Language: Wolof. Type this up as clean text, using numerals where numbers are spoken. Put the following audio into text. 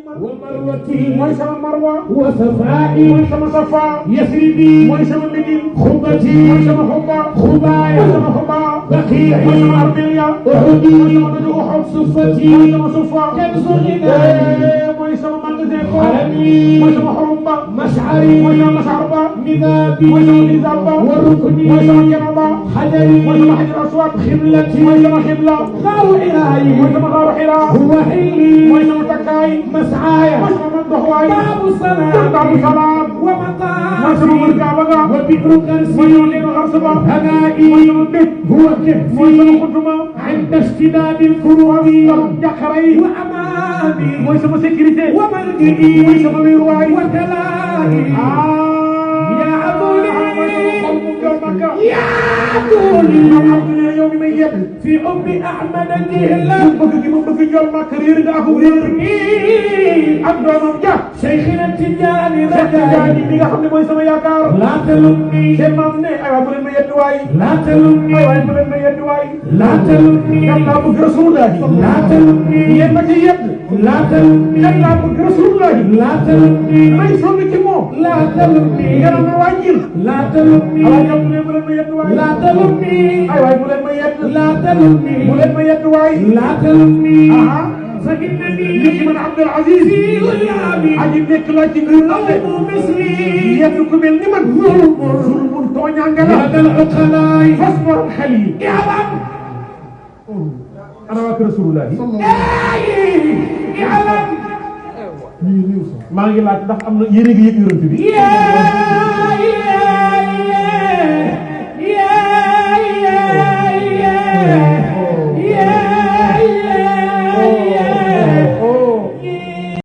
ومروتي mooy sama marwa وصفائي mooy sama safa يثربي mooy sama midin خبتي mooy sama xubba خبايا mooy sama xubba بقيعي mooy sama armelia أحدي mooy sama daju uxud صفتي mooy sama sufa كنز غنائي mooy sama magasin ko حرمي mooy sama xurumba مشعري mooy sama masarba مذابي mooy sama nizamba وركني mooy sama kenaba حجري mooy sama xajar aswad خبلتي mooy sama xibla غار إلهي mooy sama xaaru xira هو حلي mooy sama takkaay مسعاي mooy sama mandoxwaay باب السلام baabu salaam ومطار mooy sama wër kaaba ga وبئر كنسي mooy sama leenu xarsaba هنائي mooy sama bét هو mooy كفي sama xutuma عند اشتداد الكروب jàqara yi وأمامي mooy sama sécurité وملجئي mooy sama wéeruwaay وكلائي يا mooy sama عبولي xol mu gëm Makka يا عبولي Abdoulaye yow mi may yedd في حب أحمد su جهلا bëgg gi ma bëgg jol Makka réer nga ak réer ak doomam ja شيخنا التجاني Cheikh Tidiane mi nga xam ne mooy sama yaakaar لا تلمني seen maam ne ay waay bu leen ma yedd waay لا تلمني ay waay bu leen ma yedd waay لا تلمني kan laa bëgg Rasulullah لا تلمني yéen ma ci yedd لا تلمني kan laa bëgg Rasulullah لا تلمني may sonn ci moom لا تلمني nga ma wàññil لا تلمني ay waay bu leen ma yedd waay لا تلمني ay waay bu leen ma yedd لا تلمني bu leen ma yedd waay لا تلمني ah فإنني li ci man Abdul Aziz في غيابي aji nekk laa ci ngir lalle أو مثلي yedd ku mel ni man zulmul tooñaanga la هذا العقلاء fas borom xel yi يعلم ana waa kër Rasulullah يعلم maa ngi laaj ndax am na yéen a ngi yëg yonent bi يا